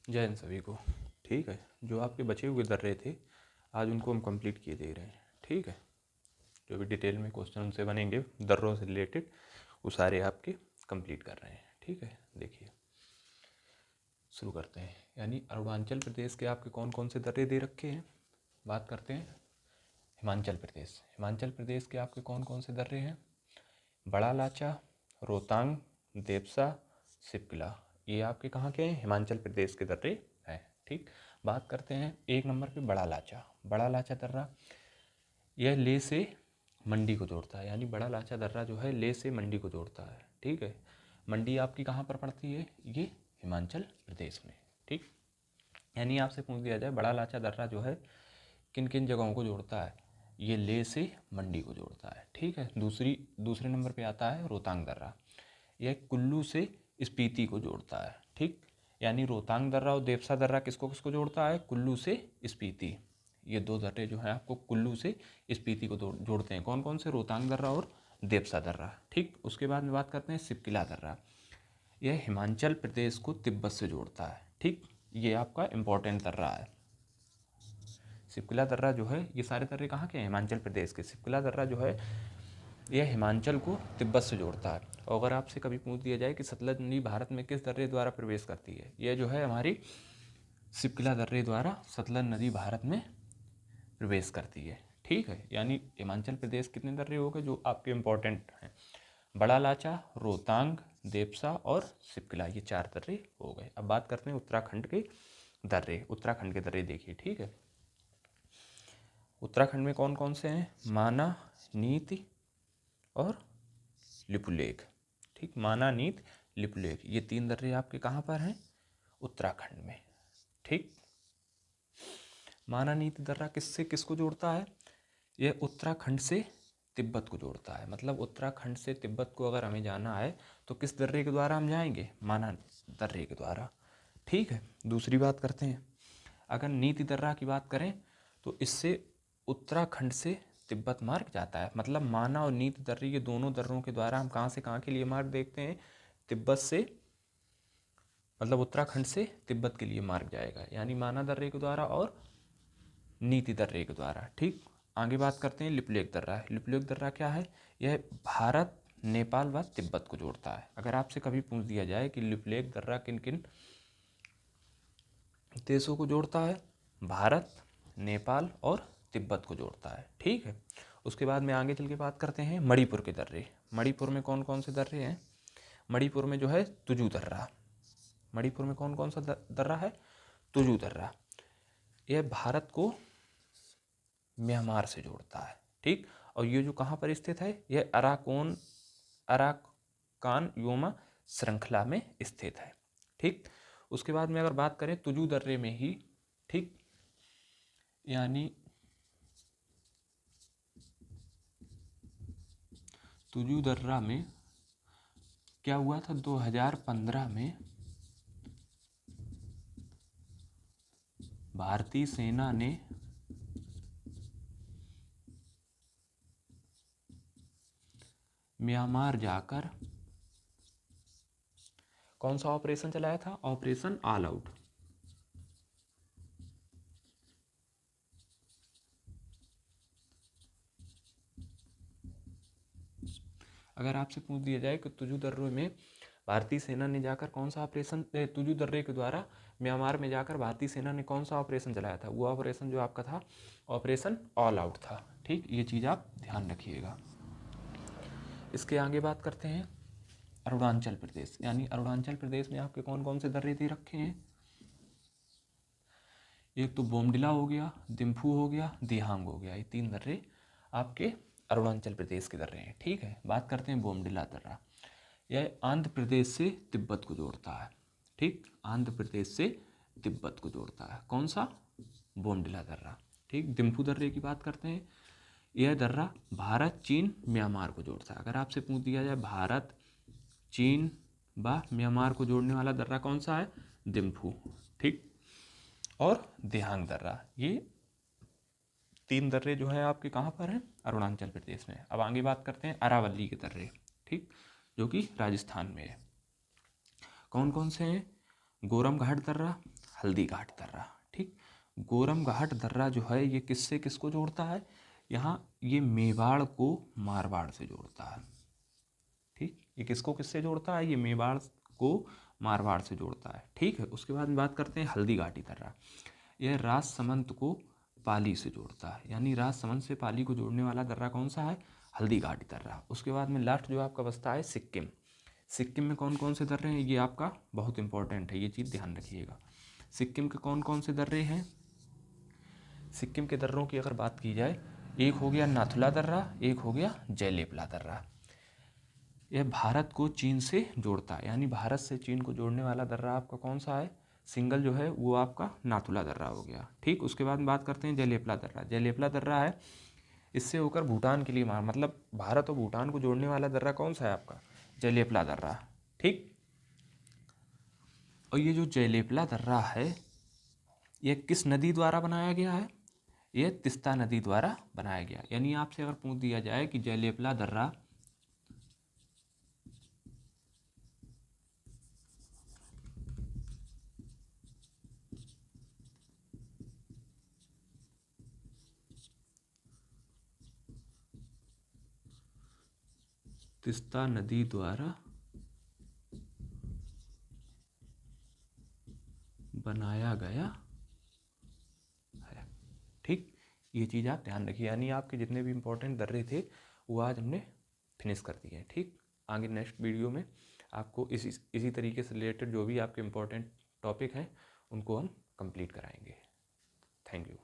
जय हिंद सभी को। ठीक है, जो आपके बचे हुए दर्रे थे आज उनको हम कंप्लीट किए दे रहे हैं। ठीक है, जो भी डिटेल में क्वेश्चन उनसे बनेंगे दर्रों से रिलेटेड वो सारे आपके कंप्लीट कर रहे हैं। ठीक है, देखिए शुरू करते हैं। यानी अरुणाचल प्रदेश के आपके कौन कौन से दर्रे दे रखे हैं। बात करते हैं हिमाचल प्रदेश। हिमाचल प्रदेश के आपके कौन कौन से दर्रे हैं। बड़ा लाचा, रोहतांग, देवसा, सिपकिला, ये आपके कहाँ के हैं, हिमाचल प्रदेश के दर्रे हैं। ठीक, बात करते हैं एक नंबर पे बड़ा लाचा। बड़ा लाचा दर्रा यह ले से मंडी को जोड़ता है। यानी बड़ा लाचा दर्रा जो है ले से मंडी को जोड़ता है। ठीक है, मंडी आपकी कहाँ पर पड़ती है, ये हिमाचल प्रदेश में। ठीक, यानी आपसे पूछ दिया जाए बड़ा लाचा दर्रा जो है किन किन जगहों को जोड़ता है, ये ले से मंडी को जोड़ता है। ठीक है, दूसरे नंबर पे आता है रोहतांग दर्रा। यह कुल्लू से स्पीति को जोड़ता है। ठीक, यानी रोहतांग दर्रा और देवसा दर्रा किसको किसको जोड़ता है, कुल्लू से स्पीति। ये दो दर्रे जो हैं आपको कुल्लू से स्पीति को जोड़ते हैं। कौन कौन से, रोहतांग दर्रा और देवसा दर्रा। ठीक, उसके बाद में बात करते हैं सिपकिला दर्रा। यह हिमाचल प्रदेश को तिब्बत से जोड़ता है। ठीक, ये आपका इम्पोर्टेंट दर्रा है। सिपकिला दर्रा जो है, ये सारे दर्रे कहाँ के हैं, हिमाचल प्रदेश के। सिपकिला दर्रा जो है यह हिमाचल को तिब्बत से जोड़ता है। और अगर आपसे कभी पूछ दिया जाए कि सतलज नदी भारत में किस दर्रे द्वारा प्रवेश करती है, यह जो है हमारी सिपकिला दर्रे द्वारा सतलज नदी भारत में प्रवेश करती है। ठीक है, यानी हिमाचल प्रदेश कितने दर्रे हो गए जो आपके इम्पोर्टेंट हैं, बड़ा लाचा, रोहतांग, देवसा और सिपकिला, ये 4 दर्रे हो गए। अब बात करते हैं उत्तराखंड के दर्रे। उत्तराखंड के दर्रे देखिए। ठीक है, उत्तराखंड में कौन कौन से हैं, माना, नीति और लिपुलेख। ठीक, माना, नीत, लिपुलेख, ये 3 दर्रे आपके कहाँ पर हैं, उत्तराखंड में। ठीक, माना नीति दर्रा किससे किसको जोड़ता है, यह उत्तराखंड से तिब्बत को जोड़ता है। मतलब उत्तराखंड से तिब्बत को अगर हमें जाना है तो किस दर्रे के द्वारा हम जाएंगे, माना दर्रे के द्वारा। ठीक है, दूसरी बात करते हैं, अगर नीति दर्रा की बात करें तो इससे उत्तराखंड से तिब्बत मार्ग जाता है। मतलब माना और नीति दर्रे, ये दोनों दर्रों के द्वारा हम कहाँ से कहाँ के लिए मार्ग देखते हैं, तिब्बत से, मतलब उत्तराखंड से तिब्बत के लिए मार्ग जाएगा। यानी माना दर्रे के द्वारा और नीति दर्रे के द्वारा। ठीक, आगे बात करते हैं लिपुलेख दर्रा। लिपुलेख दर्रा क्या है, यह भारत, नेपाल व तिब्बत को जोड़ता है। अगर आपसे कभी पूछ दिया जाए कि लिपुलेख दर्रा किन किन देशों को जोड़ता है, भारत, नेपाल और तिब्बत को जोड़ता है। ठीक है, उसके बाद में आगे चल के बात करते हैं मणिपुर के दर्रे। मणिपुर में कौन कौन से दर्रे हैं, मणिपुर में जो है तुजू दर्रा। मणिपुर में कौन कौन सा दर्रा है, तुजू दर्रा। यह भारत को म्यांमार से जोड़ता है। ठीक, और ये जो कहाँ पर स्थित है, यह अराकान योमा श्रृंखला में स्थित है। ठीक, उसके बाद में अगर बात करें तुजू दर्रे में ही, ठीक, यानी तुजू दर्रा में क्या हुआ था, 2015 में भारतीय सेना ने म्यांमार जाकर कौन सा ऑपरेशन चलाया था, ऑपरेशन ऑल आउट। अगर आपसे पूछ दिया जाए कि तुजू दर्रे में भारतीय सेना ने जाकर कौन सा ऑपरेशन, तुजू दर्रे के द्वारा म्यांमार में जाकर भारतीय सेना ने कौन सा ऑपरेशन चलाया था, वो ऑपरेशन जो आपका था ऑपरेशन ऑल आउट था। ठीक, ये चीज़ आप ध्यान रखिएगा। इसके आगे बात करते हैं अरुणाचल प्रदेश। यानी अरुणाचल प्रदेश में आपके कौन कौन से दर्रे दे रखे हैं, एक तो बोमडिला हो गया, दिम्फू हो गया, दिहांग हो गया, ये 3 दर्रे आपके अरुणाचल प्रदेश के दर्रे हैं। ठीक है, बात करते हैं बोमडिला दर्रा। यह आंध्र प्रदेश से तिब्बत को जोड़ता है। ठीक, आंध्र प्रदेश से तिब्बत को जोड़ता है। कौन सा, बोमडिला दर्रा। ठीक, दिम्फू दर्रे की बात करते हैं, यह दर्रा भारत, चीन, म्यांमार को जोड़ता है। अगर आपसे पूछ दिया जाए भारत, चीन व म्यांमार को जोड़ने वाला दर्रा कौन सा है, दिम्फू। ठीक, और दिहांग दर्रा, ये 3 दर्रे जो हैं आपके कहाँ पर हैं, अरुणाचल प्रदेश में। अब आगे बात करते हैं अरावली के दर्रे। ठीक, जो कि राजस्थान में है। कौन कौन से हैं, गोरम घाट दर्रा, हल्दी घाट दर्रा। ठीक, गोरम घाट दर्रा जो है ये किससे किसको जोड़ता है, यहाँ ये मेवाड़ को मारवाड़ से जोड़ता है। ठीक, ये किसको किससे जोड़ता है, ये मेवाड़ को मारवाड़ से जोड़ता है। ठीक है, उसके बाद में बात करते हैं हल्दी घाटी दर्रा। यह राजसमंद को पाली से जोड़ता है, यानी राजसमंद से पाली को जोड़ने वाला दर्रा कौन सा है, हल्दी घाटी दर्रा। उसके बाद में लास्ट जो आपका बचता है सिक्किम। सिक्किम में कौन कौन से दर्रे हैं, ये आपका बहुत इंपॉर्टेंट है, ये चीज़ ध्यान रखिएगा। सिक्किम के कौन कौन से दर्रे हैं, सिक्किम के दर्रों की अगर बात की जाए, एक हो गया नाथुला दर्रा, एक हो गया जयलेपला दर्रा। यह भारत को चीन से जोड़ता है, यानी भारत से चीन को जोड़ने वाला दर्रा आपका कौन सा है, सिंगल जो है वो आपका नाथुला दर्रा हो गया। ठीक, उसके बाद बात करते हैं जयलेपला दर्रा। जयलेपला दर्रा है, इससे होकर भूटान के लिए मतलब भारत और भूटान को जोड़ने वाला दर्रा कौन सा है आपका, जयलेपला दर्रा। ठीक, और ये जो जयलेपला दर्रा है यह किस नदी द्वारा बनाया गया है, यह तिस्ता नदी द्वारा बनाया गया। यानी आपसे अगर पूछ दिया जाए कि जयलेपला दर्रा तिस्ता नदी द्वारा बनाया गया है। ठीक, ये चीज़ आप ध्यान रखिए, यानी आपके जितने भी इंपॉर्टेंट दर्रे थे वो आज हमने फिनिश कर दिए हैं। ठीक, आगे नेक्स्ट वीडियो में आपको इसी तरीके से रिलेटेड जो भी आपके इंपॉर्टेंट टॉपिक हैं उनको हम कंप्लीट कराएंगे। Thank you.